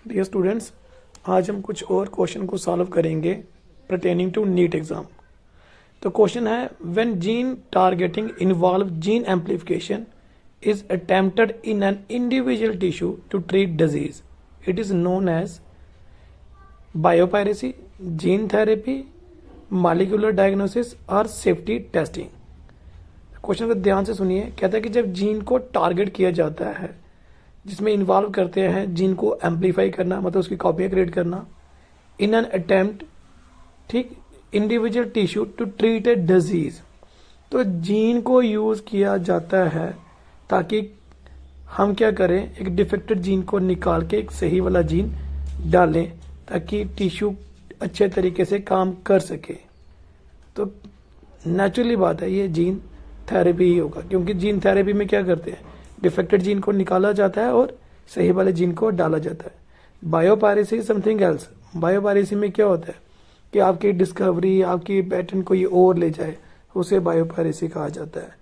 Dear students, आज हम कुछ और क्वेश्चन को सॉल्व करेंगे परटेनिंग टू नीट एग्जाम। तो क्वेश्चन है, when gene targeting involve gene amplification is attempted in an individual tissue to treat disease, it is known as biopiracy, gene therapy, molecular diagnosis और safety testing. Question को ध्यान से सुनिए। कहता है कि जब जीन को टारगेट किया जाता है, जिसमें इन्वॉल्व करते हैं जीन को एम्पलीफाई करना, मतलब उसकी कॉपियाँ क्रिएट करना, इन एन अटेम्प्ट, ठीक, individual tissue to treat a disease. तो जीन को यूज किया जाता है ताकि हम क्या करें, एक डिफेक्टेड जीन को निकाल के एक सही वाला जीन डालें ताकि टिश्यू अच्छे तरीके से काम कर सके। तो नेचुरली बात है, ये जीन थेरेपी ही होगा, क्योंकि जीन थेरेपी में क्या करते हैं, डिफेक्टेड जीन को निकाला जाता है और सही वाले जीन को डाला जाता है। Biopiracy something else. बायोपायरेसी में क्या होता है कि आपकी डिस्कवरी, आपकी पैटर्न कोई और ले जाए, उसे बायोपायरेसी कहा जाता है।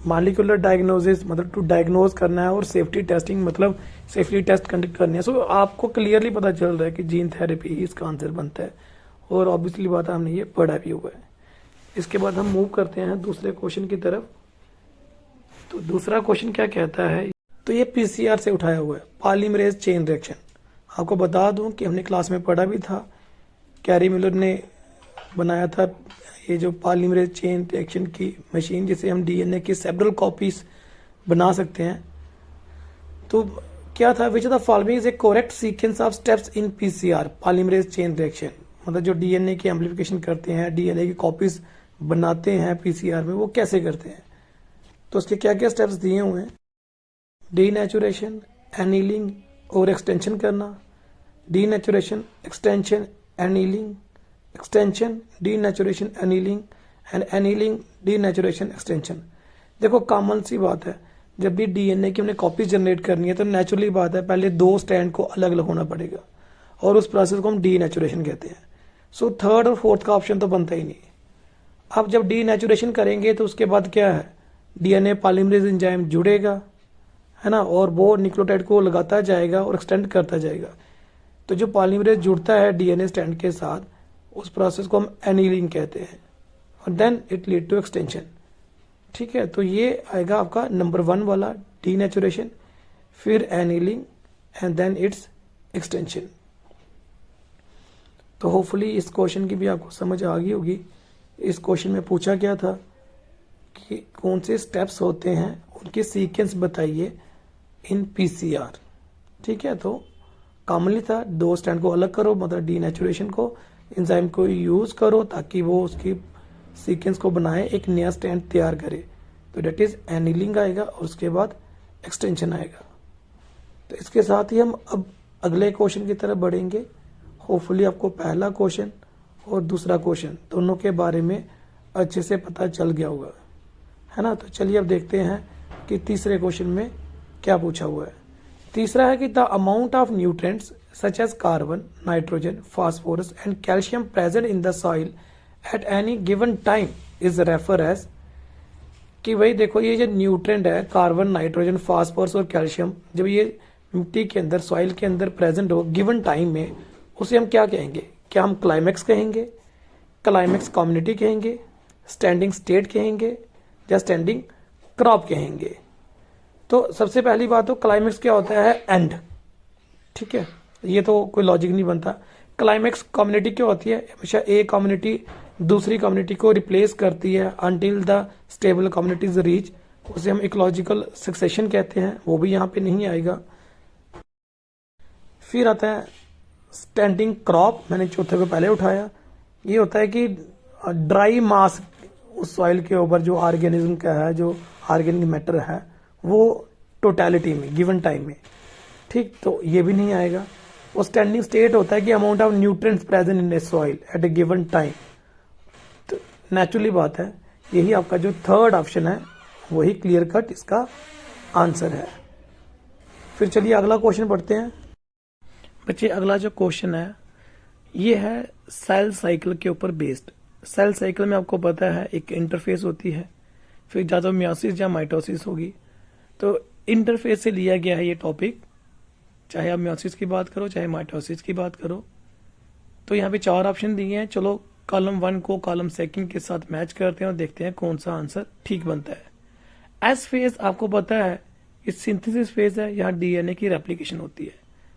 मॉलिक्यूलर डायग्नोसिस मतलब टू डायग्नोज करना है, और सेफ्टी टेस्टिंग मतलब सेफ्टी टेस्ट कंडक्ट करनी है। सो आपको क्लियरली पता चल रहा है कि जीन थेरेपी ही इसका आंसर बनता है, और ऑब्वियसली बात है, हमने ये पढ़ा भी हुआ है। इसके बाद हम मूव करते हैं दूसरे क्वेश्चन की तरफ। तो दूसरा क्वेश्चन क्या कहता है, तो ये पीसीआर से उठाया हुआ है, पॉलीमरेज चेन रिएक्शन। आपको बता दूं कि हमने क्लास में पढ़ा भी था, कैरी मिलर ने बनाया था ये जो पॉलीमरेज चेन रिएक्शन की मशीन, जिसे हम डीएनए की सेवरल कॉपीज बना सकते हैं। तो क्या था, which of the following is A correct sequence of steps in PCR polymerase chain reaction. मतलब जो डीएनए की एम्प्लीफिकेशन करते हैं, डीएनए की कॉपीज बनाते हैं पीसीआर में, वो कैसे करते हैं। तो उसके क्या क्या स्टेप्स दिए हुए हैं, डीनेचुरेशन, एनीलिंग और एक्सटेंशन करना, denaturation, extension, annealing, extension, denaturation, annealing and annealing, denaturation, extension. देखो कॉमन सी बात है, जब भी डीएनए की हमने कॉपी जनरेट करनी है तो नेचुरली बात है, पहले दो स्टैंड को अलग अलग होना पड़ेगा, और उस प्रोसेस को हम डीनेचुरेशन कहते हैं। सो थर्ड और फोर्थ का ऑप्शन तो बनता ही नहीं। अब जब डीनेचुरेशन करेंगे तो उसके बाद क्या है, डीएनए पॉलीमरेज एंजाइम जुड़ेगा, है ना, और वो न्यूक्लियोटाइड को लगाता जाएगा और एक्सटेंड करता जाएगा। तो जो पॉलीमरेज जुड़ता है डीएनए स्टैंड के साथ, उस प्रोसेस को हम एनीलिंग कहते हैं, और then it lead to extension. ठीक है, तो ये आएगा आपका नंबर 1 वाला, डीनेचुरेशन, फिर annealing and then it's extension. तो होपफुली इस क्वेश्चन की भी आपको समझ आ गई होगी। इस क्वेश्चन में पूछा गया था कि कौन से स्टेप्स होते हैं, उनके सीक्वेंस बताइए इन पीसीआर। ठीक है, तो कॉमनली था, दो स्टैंड को अलग करो, मतलब डीनेचुरेशन को, एंजाइम को यूज करो ताकि वो उसकी सीक्वेंस को बनाए, एक नया स्टैंड तैयार करे। तो डेट इज एनीलिंग आएगा, और उसके बाद एक्सटेंशन आएगा। तो इसके साथ ही हम अब अगले क्वेश्चन की तरफ बढ़ेंगे। होपफुली आपको पहला क्वेश्चन और दूसरा क्वेश्चन दोनों के बारे में अच्छे से पता चल गया होगा, है ना। तो चलिए अब देखते हैं कि तीसरे क्वेश्चन में क्या पूछा हुआ है। तीसरा है कि the amount of nutrients such as carbon, nitrogen, phosphorus and calcium present in the soil at any given time is refer as. कि भाई देखो, ये जो न्यूट्रिएंट है, कार्बन, नाइट्रोजन, फास्फोरस और कैल्शियम, जब ये मिट्टी के अंदर, सॉइल के अंदर प्रेजेंट हो गिवन टाइम में, उसे हम क्या कहेंगे। क्या हम क्लाइमेक्स कहेंगे, क्लाइमेक्स कम्युनिटी कहेंगे, स्टैंडिंग स्टेट कहेंगे, या स्टैंडिंग क्रॉप कहेंगे। तो सबसे पहली बात, तो क्लाइमेक्स क्या होता है, एंड। ठीक है, ये तो कोई लॉजिक नहीं बनता। क्लाइमेक्स कम्युनिटी क्या होती है, हमेशा एक कम्युनिटी दूसरी कम्युनिटी को रिप्लेस करती है until the stable communities reach, उसे हम इकोलॉजिकल सक्सेशन कहते हैं, वो भी यहाँ पे नहीं आएगा। फिर आता है स्टैंडिंग क्रॉप, मैंने चौथे को पहले उठाया। ये होता है कि ड्राई मास उस सॉइल के ऊपर जो ऑर्गेनिज्म का है, जो ऑर्गेनिक मैटर है, वो टोटलिटी में गिवन टाइम में। ठीक, तो ये भी नहीं आएगा। वो स्टैंडिंग स्टेट होता है कि amount of nutrients present in A soil eight A given time. तो नेचुरली बात है, यही आपका जो थर्ड ऑप्शन है वही क्लियर कट इसका आंसर है। फिर चलिए अगला क्वेश्चन पढ़ते हैं बच्चे। अगला जो क्वेश्चन है ये है सेल साइकिल के ऊपर बेस्ड। सेल साइकिल में आपको पता है एक इंटरफेस होती है, फिर या तो मियोसिस या माइटोसिस होगी। तो इंटरफेस से लिया गया है ये टॉपिक। चाहे आप मियोसिस की बात करो चाहे माइटोसिस की बात करो। तो यहाँ पे 4 ऑप्शन दिए हैं, चलो कॉलम 1 को कॉलम 2 के साथ मैच करते हैं और देखते हैं कौन सा आंसर ठीक बनता है। एस फेज आपको पता है ये सिंथेसिस फेज है, यहाँ डीएनए की रेप्लिकेशन होती है,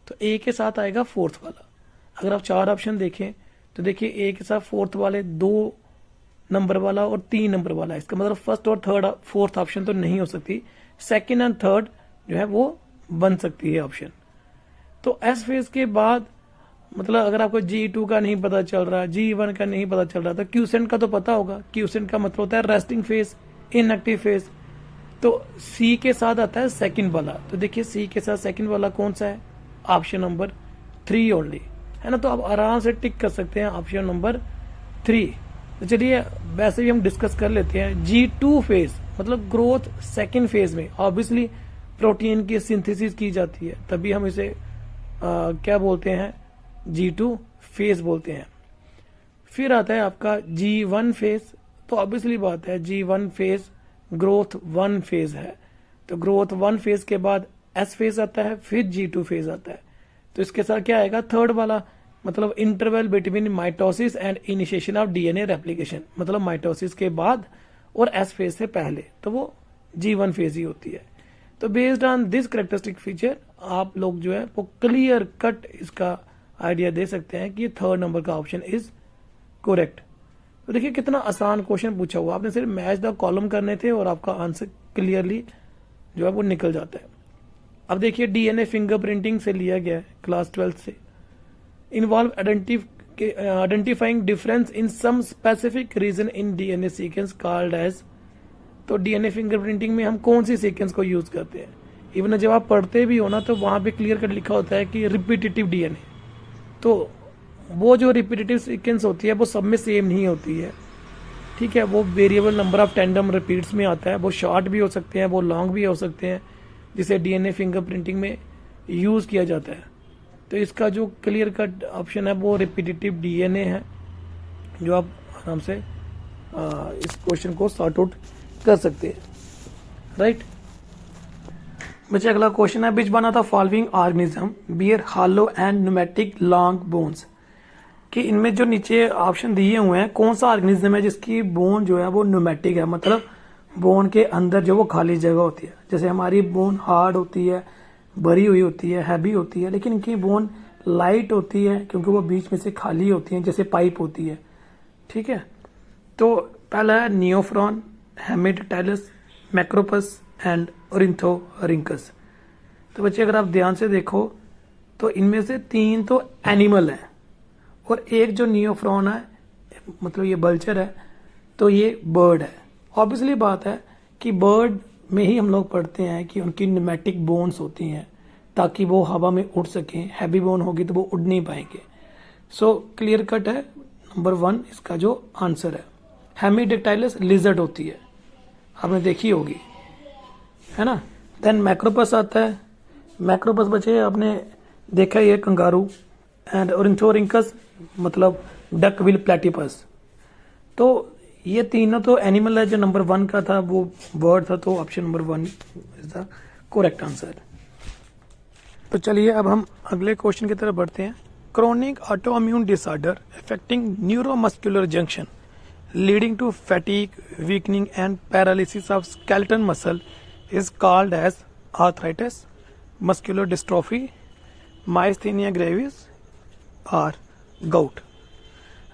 तो ए के साथ आएगा 4th वाला। अगर आप 4 ऑप्शन देखें तो देखिए ए के साथ 4th वाले 2 नंबर वाला और 3 नंबर वाला, इसका मतलब फर्स्ट और थर्ड 4th ऑप्शन तो नहीं हो सकती, 2nd एंड 3rd जो है वो बन सकती है ऑप्शन। तो एस फेज के बाद मतलब अगर आपको G2 का नहीं पता चल रहा, G1 का नहीं पता चल रहा, तो क्यूसेंट का तो पता होगा। क्यूसेंट का मतलब होता है रेस्टिंग फेज, इनएक्टिव फेज। तो सी के साथ आता है 2nd वाला, तो देखिए सी के साथ 2nd वाला कौन सा है, ऑप्शन नंबर 3 ओनली, है ना। तो आप आराम से टिक कर सकते हैं ऑप्शन नंबर 3। तो चलिए वैसे भी हम डिस्कस कर लेते हैं। G2 फेज मतलब ग्रोथ 2nd फेज में ऑब्वियसली प्रोटीन की सिंथेसिस की जाती है, तभी हम इसे क्या बोलते हैं, G2 फेज बोलते हैं। फिर आता है आपका G1 फेज, तो ऑब्वियसली बात है G1 फेज ग्रोथ 1 फेज है, तो ग्रोथ 1 फेज के बाद S फेज आता है, फिर G2 फेज आता है। तो इसके साथ क्या आएगा, 3rd वाला, मतलब interval between mitosis and initiation of DNA replication, मतलब माइटोसिस के बाद और S फेज से पहले, तो वो G1 फेज ही होती है। तो based on this characteristic feature आप लोग जो है वो क्लियर कट इसका आइडिया दे सकते हैं कि ये 3rd नंबर का ऑप्शन इज करेक्ट। तो देखिए कितना आसान क्वेश्चन पूछा हुआ, आपने सिर्फ मैच द कॉलम करने थे और आपका आंसर क्लियरली जो है वो निकल जाता है। अब देखिए डीएनए फिंगरप्रिंटिंग से लिया गया है क्लास 12 से, involve identifying difference in some specific region in DNA sequence called as. तो डीएनए फिंगरप्रिंटिंग में हम कौन सी सीक्वेंस को यूज करते हैं, इवन जब आप पढ़ते भी हो ना तो वहां पे क्लियर कट लिखा होता है कि रिपीटेटिव डीएनए। तो वो जो रिपीटेटिव सीक्वेंस होती है वो सब में सेम नहीं होती है, ठीक है, वो variable number of tandem repeats में आता है, वो शॉर्ट भी हो सकते हैं वो लॉन्ग भी हो सकते हैं, जिसे डीएनए फिंगरप्रिंटिंग में यूज किया जाता है। तो इसका जो क्लियर कट ऑप्शन है वो रिपीटेटिव डीएनए है, जो आप आराम से इस क्वेश्चन को सॉर्ट आउट कर सकते हैं, राइट। बच्चे अगला क्वेश्चन है, which one of the following organism bear hollow and pneumatic long bones. कि इनमें जो नीचे ऑप्शन दिए हुए हैं कौन सा ऑर्गेनिज्म है जिसकी बोन जो है वो न्यूमेटिक है, मतलब बोन के अंदर जो वो खाली जगह होती है। जैसे हमारी बोन हार्ड होती है, भरी हुई होती है, हैवी होती है, लेकिन इनकी बोन लाइट होती है क्योंकि वो बीच में से खाली होती है, जैसे पाइप होती है, ठीक है। तो पहला है नियोफ्रॉन, हेमिडटाइलस, मैक्रोपस एंड ओरिन्थोरिंकस। तो बच्चे अगर आप ध्यान से देखो तो इनमें से 3 तो एनिमल है और एक जो नियोफ्रॉन है मतलब ये बल्चर है, तो ये बर्ड है। ऑब्वियसली बात है कि बर्ड में ही हम लोग पढ़ते हैं कि उनकी न्यूमेटिक बोन्स होती हैं ताकि वो हवा में उड़ सकें, हैवी बोन होगी तो वो उड़ नहीं पाएंगे। सो क्लियर कट है नंबर 1 इसका जो आंसर है। हेमिडटाइलस लिजर्ड होती है, आपने देखी होगी, है ना। देन मैक्रोपस आता है, मैक्रोपस बचे आपने देखा ही है, कंगारू। एंड ओरिन्थोरिंकस मतलब डक विल प्लेटिपस। तो ये तीनों तो एनिमल है, जो नंबर 1 का था वो बर्ड था, तो option number 1 is the correct answer. तो चलिए अब हम अगले क्वेश्चन की तरफ बढ़ते हैं। Chronic autoimmune disorder affecting neuromuscular junction leading to fatigue, weakening and paralysis of skeletal muscle is called as arthritis, muscular dystrophy, myasthenia gravis और gout।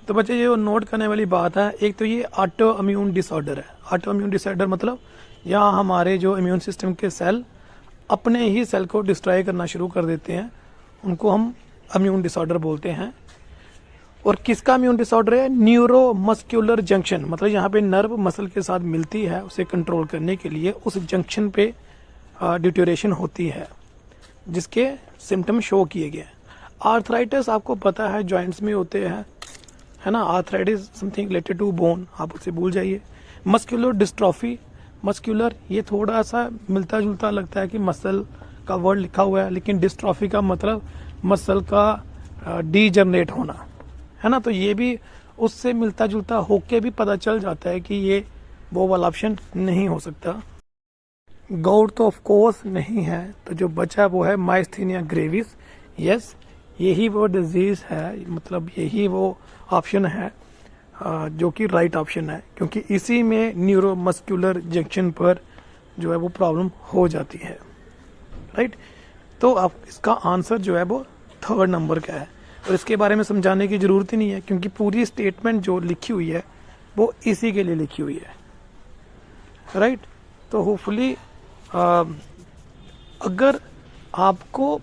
तो बच्चे ये नोट करने वाली बात है, एक तो ये ऑटो इम्यून डिसऑर्डर है। ऑटो इम्यून डिसऑर्डर मतलब यहाँ हमारे जो इम्यून सिस्टम के सेल अपने ही सेल को डिस्ट्रॉय करना शुरू कर देते हैं, उनको हम इम्यून डिसऑर्डर बोलते हैं। और किसका इम्यून डिसऑर्डर है, न्यूरो मस्क्यूलर जंक्शन, मतलब यहाँ पे नर्व मसल के साथ मिलती है, उसे कंट्रोल करने के लिए उस जंक्शन पे डिटोरेशन होती है, जिसके सिम्टम शो किए गए। आर्थराइटिस आपको पता है जॉइंट्स में होते हैं, है ना। Arthritis something related to bone, आप उसे भूल जाइए। मस्क्यूलर डिस्ट्रॉफी, मस्क्यूलर ये थोड़ा सा मिलता जुलता लगता है कि मसल का वर्ड लिखा हुआ है, लेकिन डिस्ट्रॉफी का मतलब मसल का डीजनरेट होना, है ना। तो ये भी उससे मिलता जुलता होके भी पता चल जाता है कि ये वो वाला ऑप्शन नहीं हो सकता। गोट तो ऑफ कोर्स नहीं है, तो जो बचा वो है माइस्थीनिया ग्रेविस। यस, यही वो डिजीज है, मतलब यही वो ऑप्शन है जो कि राइट ऑप्शन है, क्योंकि इसी में न्यूरोमस्कुलर जंक्शन पर जो है वो प्रॉब्लम हो जाती है। राइट, तो अब इसका आंसर जो है वो 3rd नंबर का है, और इसके बारे में समझाने की ज़रूरत ही नहीं है, क्योंकि पूरी स्टेटमेंट जो लिखी हुई है वो इसी के लिए लिखी हुई है। राइट, तो होपफुली अगर आपको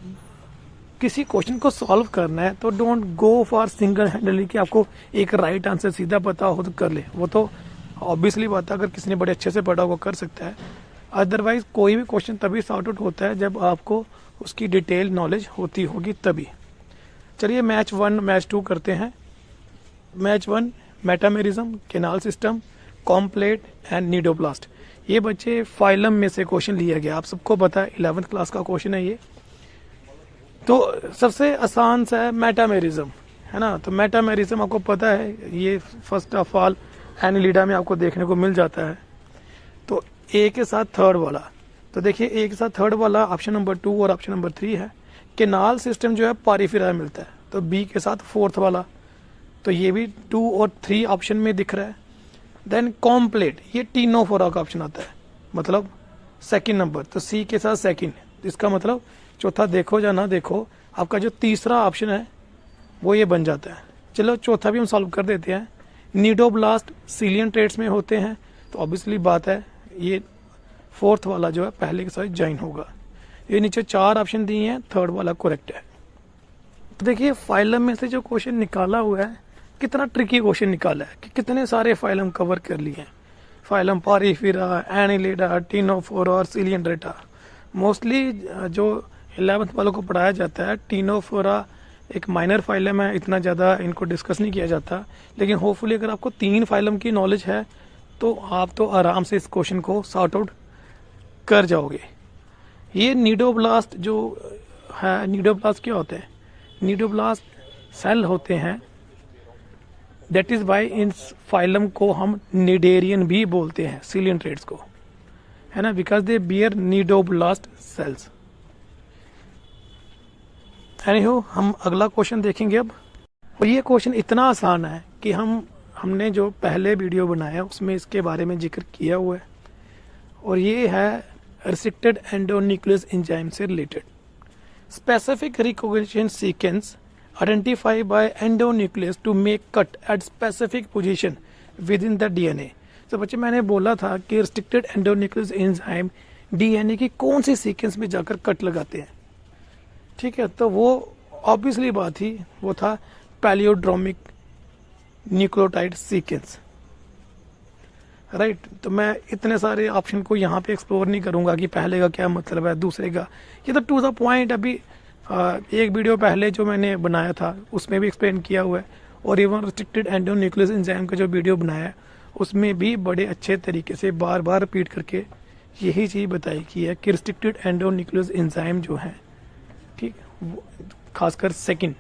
किसी क्वेश्चन को सॉल्व करना है तो डोंट गो फॉर सिंगल हैंडली कि आपको एक राइट आंसर सीधा पता हो तो कर ले, वो तो ऑब्वियसली बात है, अगर किसी ने बड़े अच्छे से पढ़ा होगा कर सकता है। अदरवाइज कोई भी क्वेश्चन तभी सॉर्ट आउट होता है जब आपको उसकी डिटेल नॉलेज होती होगी तभी। चलिए मैच 1 मैच 2 करते हैं। Match 1 metamerism, canal system, complete and cnidoblast. ये बच्चे फाइलम में से क्वेश्चन लिया गया, आप सबको पता है 11th क्लास का क्वेश्चन है ये। तो सबसे आसान सा है मेटामेरिज्म, है ना। तो मेटामेरिज्म आपको पता है, ये फर्स्ट ऑफ ऑल एनिलिडा में आपको देखने को मिल जाता है। तो ए के साथ 3rd वाला, तो देखिए ए के साथ 3rd वाला ऑप्शन नंबर 2 और ऑप्शन नंबर 3 है। केनाल सिस्टम जो है पारिफेरा मिलता है, तो बी के साथ 4th वाला, तो ये भी 2 और 3 ऑप्शन में दिख रहा है। देन कॉम्प्लेट, ये टीनोफोरा का ऑप्शन आता है, मतलब 2nd नंबर, तो सी के साथ 2nd, इसका मतलब चौथा देखो या ना देखो, आपका जो तीसरा ऑप्शन है वो ये बन जाता है। चलो चौथा भी हम सॉल्व कर देते हैं। नीडोब्लास्ट सिलियन ट्रेट्स में होते हैं, तो ऑब्वियसली बात है ये 4th वाला जो है पहले के साथ ज्वाइन होगा। ये नीचे 4 ऑप्शन दिए हैं, 3rd वाला करेक्ट है। तो देखिए फाइलम में से जो क्वेश्चन निकाला हुआ है, कितना ट्रिकी क्वेश्चन निकाला है कि कितने सारे फाइलम कवर कर लिए हैं। फाइलम पारिफेरा, एनिलिडा, टीनोफोरा और सिलियनड्रेटा। मोस्टली जो 11th वालों को पढ़ाया जाता है, टीनोफोरा एक माइनर फाइलम है, इतना ज़्यादा इनको डिस्कस नहीं किया जाता, लेकिन होपफुली अगर आपको 3 फाइलम की नॉलेज है तो आप तो आराम से इस क्वेश्चन को सॉर्ट आउट कर जाओगे। ये नीडोब्लास्ट जो है, नीडोब्लास्ट क्या होते हैं? नीडोब्लास्ट सेल होते हैं, that is why in phylum को हम निडेरियन भी बोलते हैं, सिलियन ट्रेट्स को, है ना, because they bear cnidoblast cells. Anyhow, हम अगला क्वेश्चन देखेंगे अब, और ये क्वेश्चन इतना आसान है कि हमने जो पहले वीडियो बनाया उसमें इसके बारे में जिक्र किया हुआ है, और ये है रिस्ट्रिक्टेड एंडोन्यूक्लियस एंजाइम से related. Specific recognition sequence identify by endonuclease to make cut at specific position within the DNA. तो बच्चे मैंने बोला था कि रिस्ट्रिक्टेड एंडोन्यूक्लियस एंजाइम डीएनए की कौन सी सीक्वेंस में जाकर कट लगाते हैं, ठीक है। तो वो ऑब्वियसली बात थी, वो था पैलियोड्रोमिक न्यूक्लियोटाइड सीक्वेंस। राइट, तो मैं इतने सारे ऑप्शन को यहाँ पे एक्सप्लोर नहीं करूंगा कि पहले का क्या मतलब है, दूसरे का, ये तो टू द पॉइंट अभी एक वीडियो पहले जो मैंने बनाया था उसमें भी एक्सप्लेन किया हुआ है, और इवन रिस्ट्रिक्टेड एंडोन्यूक्लियस एंजाइम का जो वीडियो बनाया है उसमें भी बड़े अच्छे तरीके से बार बार रिपीट करके यही चीज़ बताई की है कि रिस्ट्रिक्टेड एंडोन्यूक्लियस एंजाइम जो है, ठीक, खासकर 2nd,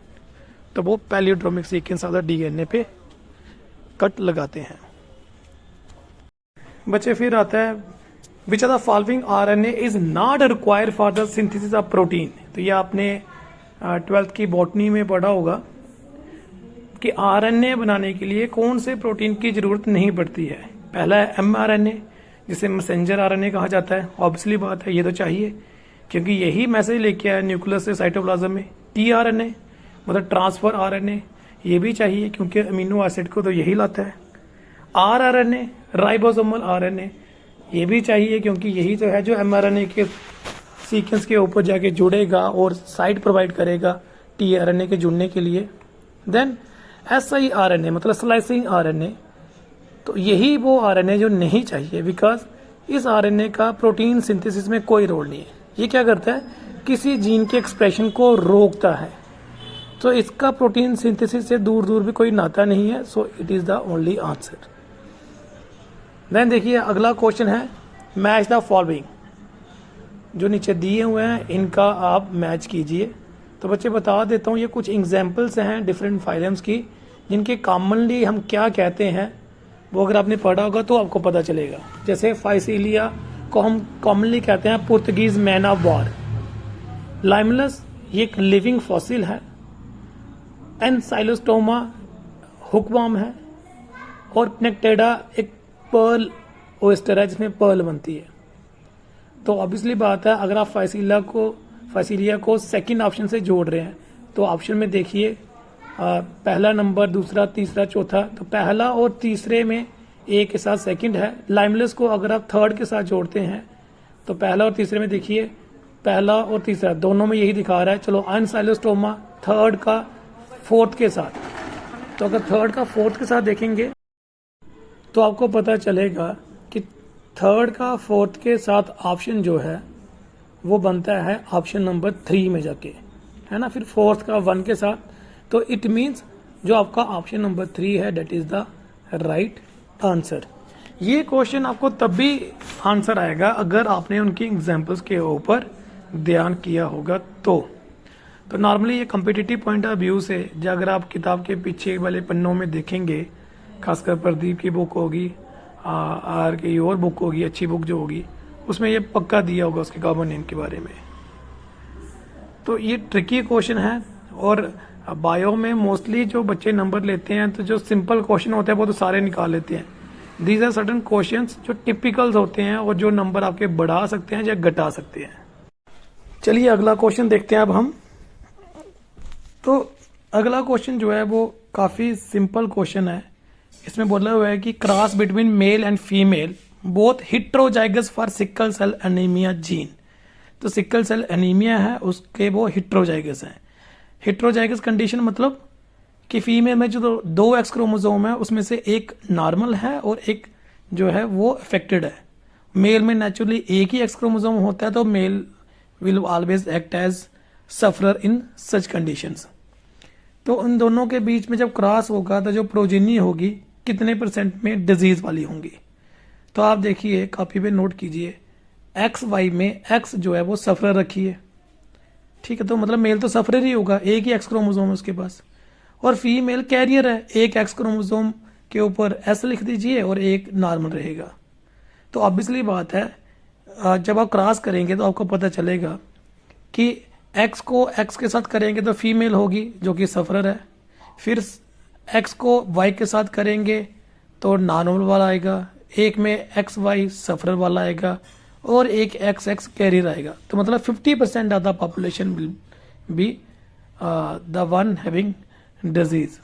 तो वो palindromic sequence of the DNA पे कट लगाते हैं। बच्चे फिर आता है which are the following RNA is not required for the synthesis of protein. तो ये आपने 12th की बॉटनी में पढ़ा होगा कि आरएनए बनाने के लिए कौन से प्रोटीन की जरूरत नहीं पड़ती है। पहला है एमआरएनए, जिसे मैसेंजर आरएनए कहा जाता है। ऑब्वियसली बात है ये तो चाहिए, क्योंकि यही मैसेज लेके आया न्यूक्लियस से साइटोप्लाज्म में। टीआरएनए मतलब ट्रांसफर आरएनए, ये भी चाहिए क्योंकि अमीनो एसिड को तो यही लाता है। आरआरएनए राइबोसोमल आरएनए, ये भी चाहिए क्योंकि यही तो है जो एमआरएनए के सीक्वेंस के ऊपर जाके जुड़ेगा और साइट प्रोवाइड करेगा टीआरएनए के जुड़ने के लिए। देन एसआईआरएनए मतलब स्लाइसिंग आरएनए, तो यही वो आरएनए जो नहीं चाहिए, बिकॉज इस आरएनए का प्रोटीन सिंथेसिस में कोई रोल नहीं है। ये क्या करता है, किसी जीन के एक्सप्रेशन को रोकता है, तो इसका प्रोटीन सिंथेसिस से दूर दूर भी कोई नाता नहीं है। So it is the only answer. Then देखिए अगला क्वेश्चन है मैच द फॉलोइंग। जो नीचे दिए हुए हैं इनका आप मैच कीजिए। तो बच्चे बता देता हूँ, ये कुछ एग्जाम्पल्स हैं डिफरेंट फाइलम्स की, जिनके कॉमनली हम क्या कहते हैं वो अगर आपने पढ़ा होगा तो आपको पता चलेगा। जैसे फाइसीलिया को हम कॉमनली कहते हैं पुर्तगीज मैन ऑफ वॉर। लाइमलस ये एक लिविंग फॉसिल है। एनसाइलोस्टोमा हुकवर्म है। और नेक्टेडा एक पर्ल ओएस्टर है जिसमें पर्ल बनती है। तो ऑब्वियसली बात है, अगर आप फाइसीलिया को सेकंड ऑप्शन से जोड़ रहे हैं तो ऑप्शन में देखिए पहला नंबर, दूसरा, तीसरा, चौथा, तो पहला और तीसरे में ए के साथ सेकंड है। लाइमलस को अगर आप थर्ड के साथ जोड़ते हैं तो पहला और तीसरे में देखिए पहला और तीसरा दोनों में यही दिखा रहा है। चलो एनसाइलोस्टोमा थर्ड का फोर्थ के साथ, तो अगर थर्ड का फोर्थ के साथ देखेंगे तो आपको पता चलेगा कि थर्ड का फोर्थ के साथ ऑप्शन जो है वो बनता है ऑप्शन नंबर 3 में जाके, है ना। फिर फोर्थ का 1 के साथ, तो इट मीन्स जो आपका ऑप्शन नंबर 3 है that is the right answer. ये क्वेश्चन आपको तब भी आंसर आएगा अगर आपने उनकी एग्जाम्पल्स के ऊपर ध्यान किया होगा। तो नॉर्मली ये कॉम्पिटिटिव पॉइंट ऑफ व्यू से जो अगर आप किताब के पीछे वाले पन्नों में देखेंगे, खासकर प्रदीप की बुक होगी, आर की और बुक होगी, अच्छी बुक जो होगी, उसमें ये पक्का दिया होगा उसके कॉमन नेम के बारे में। तो ये ट्रिकी क्वेश्चन है। और बायो में मोस्टली जो बच्चे नंबर लेते हैं तो जो सिंपल क्वेश्चन होते हैं वो तो सारे निकाल लेते हैं। दीज आर सर्टन क्वेश्चंस जो टिपिकल्स होते हैं और जो नंबर आपके बढ़ा सकते हैं या घटा सकते हैं। चलिए अगला क्वेश्चन देखते हैं अब हम। तो अगला क्वेश्चन जो है वो काफी सिंपल क्वेश्चन है। इसमें बोला हुआ है कि cross between male and female both heterozygous for sickle cell anaemia gene. तो सिकल सेल एनीमिया है उसके वो हिट्रोजाइगस हैं। हिट्रोजाइगस कंडीशन मतलब कि फीमेल में जो 2 एक्स क्रोमोसोम है उसमें से एक नॉर्मल है और एक जो है वो अफेक्टेड है। मेल में नेचुरली एक ही एक्स क्रोमोसोम होता है, तो male will always act as sufferer in such conditions. तो उन दोनों के बीच में जब क्रॉस होगा तो जो प्रोजेनी होगी कितने % में डिजीज वाली होंगी। तो आप देखिए कॉपी पे नोट कीजिए, एक्स वाई में एक्स जो है वो सफरर रखिए, ठीक है। तो मतलब मेल तो सफरर ही होगा, एक ही एक्स क्रोमोसोम है उसके पास। और फीमेल कैरियर है, एक एक्स क्रोमोसोम के ऊपर एस लिख दीजिए और एक नॉर्मल रहेगा। तो ऑब्वियसली बात है जब आप क्रॉस करेंगे तो आपको पता चलेगा कि एक्स को एक्स के साथ करेंगे तो फीमेल होगी जो कि सफरर है। फिर एक्स को वाई के साथ करेंगे तो नॉर्मल वाला आएगा, एक में एक्स वाई सफरर वाला आएगा और एक एक्स एक्स कैरियर आएगा। तो मतलब 50% of the population will be the one having disease.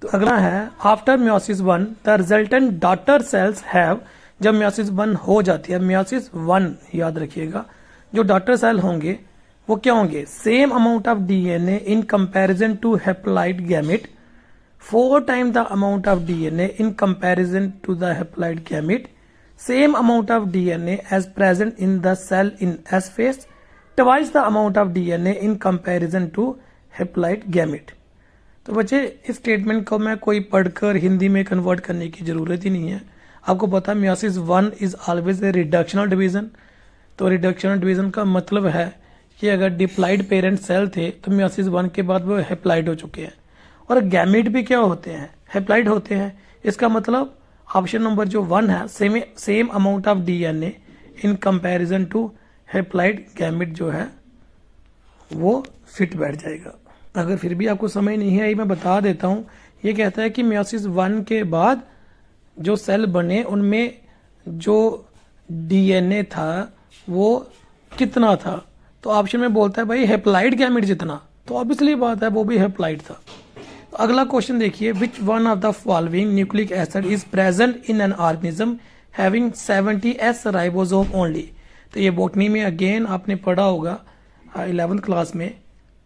तो अगला है after meiosis 1 the resultant daughter cells have. जब मियोसिस 1 हो जाती है, मियोसिस 1 याद रखिएगा, जो डॉटर सेल होंगे वो क्या होंगे, same amount of DNA in comparison to haploid gamete, 4 times the amount of DNA in comparison to the haploid gamete, same amount of DNA as present in the cell in S phase, twice the amount of DNA in comparison to haploid gamete। तो बच्चे इस statement को मैं कोई पढ़कर हिंदी में convert करने की जरूरत ही नहीं है। आपको पता है meiosis 1 is always a reductional division. तो रिडक्शनल डिवीजन का मतलब है कि अगर डिप्लॉइड पेरेंट सेल थे तो मियोसिस 1 के बाद वो हैप्लॉइड हो चुके हैं। और गैमेट भी क्या होते हैं, हैप्लॉइड होते हैं। इसका मतलब ऑप्शन नंबर जो 1 है, same amount of DNA in comparison to haploid gamete जो है वो फिट बैठ जाएगा। अगर फिर भी आपको समझ नहीं आई मैं बता देता हूं। ये कहता है कि मियोसिस 1 के बाद जो सेल बने उनमें जो डीएनए था वो कितना था। तो ऑप्शन में बोलता है भाई हैप्लॉइड गैमेट जितना, तो ऑब्वियसली बात है वो भी हैप्लॉइड था। अगला क्वेश्चन देखिए, विच one of the following nucleic acid is present in an organism having 70S ribosome only. तो ये बॉटनी में अगेन आपने पढ़ा होगा 11th क्लास में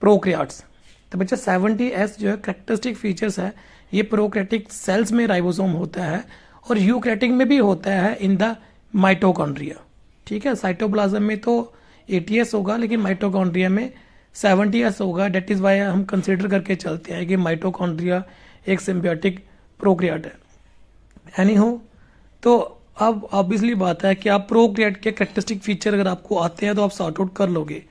प्रोकैरियोट्स। तो बच्चा 70S जो है कैरेक्टरिस्टिक फीचर्स है, ये प्रोकैरियोटिक सेल्स में राइबोसोम होता है और यूकैरियोटिक में भी होता है इन द माइटोकॉन्ड्रिया, ठीक है। साइटोप्लाज्म में तो 80S होगा लेकिन माइटोकॉन्ड्रिया में 70S होगा। डेट इज वाई हम कंसिडर करके चलते हैं कि माइटोकॉन्ड्रिया एक सिम्बियोटिक प्रोकैरियोट है। एनी हो, तो अब ऑब्वियसली बात है कि आप प्रोकैरियोट के कैरेक्टरिस्टिक फीचर अगर आपको आते हैं तो आप सॉर्ट आउट कर लोगे।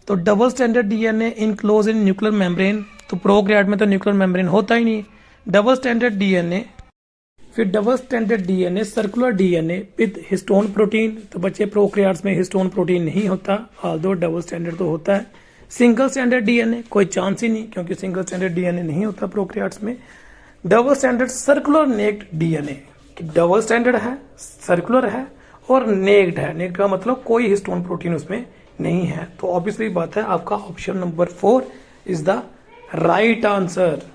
तो double standard DNA enclose in nuclear membrane, तो प्रोकैरियोट में तो न्यूक्लियर मेम्ब्रेन होता ही नहीं। डबल स्टैंडर्ड डीएनए फिर double standard DNA, circular DNA with histone protein. तो बच्चे प्रोकैरियोट्स में हिस्टोन प्रोटीन नहीं होता, ऑल्दो डबल स्टैंडर्ड तो होता है। सिंगल स्टैंडर्ड डीएनए कोई चांस ही नहीं, क्योंकि सिंगल स्टैंडर्ड डीएनए नहीं होता प्रोकैरियोट्स में। Double stranded circular naked DNA, double stranded है, सर्कुलर है और नेक्ड है। नेक्ड का मतलब कोई हिस्टोन प्रोटीन उसमें नहीं है। तो ऑब्वियसली बात है आपका option number 4 is the right answer.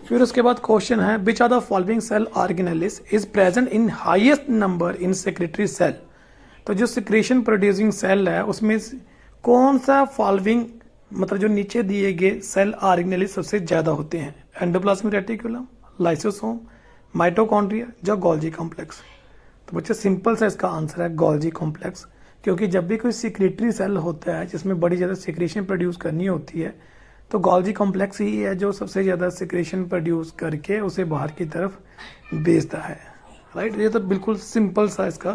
फिर उसके बाद क्वेश्चन है which are the following cell organelles is present in highest number in secretory cell. तो जो सिक्रेशन प्रोड्यूसिंग सेल है उसमें कौन सा फॉलोइंग मतलब जो नीचे दिए गए सेल ऑर्गेनेलिस सबसे ज्यादा होते हैं? एंडोप्लाज्मिक रेटिकुलम, लाइसोसोम, माइटोकॉन्ड्रिया या गोल्जी कॉम्प्लेक्स। तो बच्चे सिंपल सा इसका आंसर है गोल्जी कॉम्प्लेक्स, क्योंकि जब भी कोई सिक्रेटरी सेल होता है जिसमें बड़ी ज़्यादा सिक्रेशन प्रोड्यूस करनी होती है तो गोल्जी कॉम्प्लेक्स ही है जो सबसे ज़्यादा सिक्रेशन प्रोड्यूस करके उसे बाहर की तरफ भेजता है। राइट, ये तो बिल्कुल सिंपल सा इसका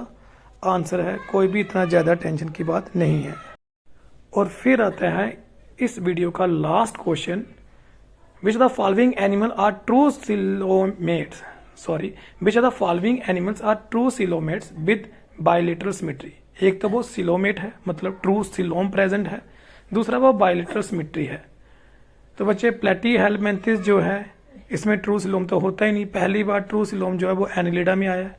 आंसर है, कोई भी इतना ज़्यादा टेंशन की बात नहीं है। और फिर आता है इस वीडियो का last question, which the following animal are true coelomates, which are the following animals are true coelomates with bilateral symmetry. एक तो वो सिलोमेट है मतलब ट्रू सिलोम प्रेजेंट है, दूसरा वो बायलेटरल सिमेट्री है। तो बच्चे प्लेटीहेलमिन्थस जो है इसमें ट्रू सिलोम तो होता ही नहीं, पहली बार ट्रू सिलोम जो है वो एनिलिडा में आया है।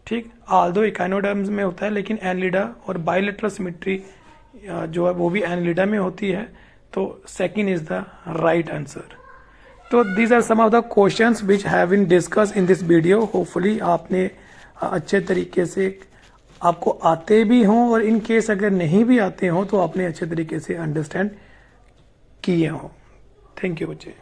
ठीक, आल्दो इकाइनोडर्म्स में होता है लेकिन एनिलिडा और बायलेटरल सिमेट्री जो है वो भी एनिलिडा में होती है। तो second is the right answer. तो these are some of the questions which have been discuss in this video. Hopefully आपने अच्छे तरीके से आपको आते भी हों और इन केस अगर नहीं भी आते हों तो आपने अच्छे तरीके से अंडरस्टैंड किए हों। थैंक यू बच्चे।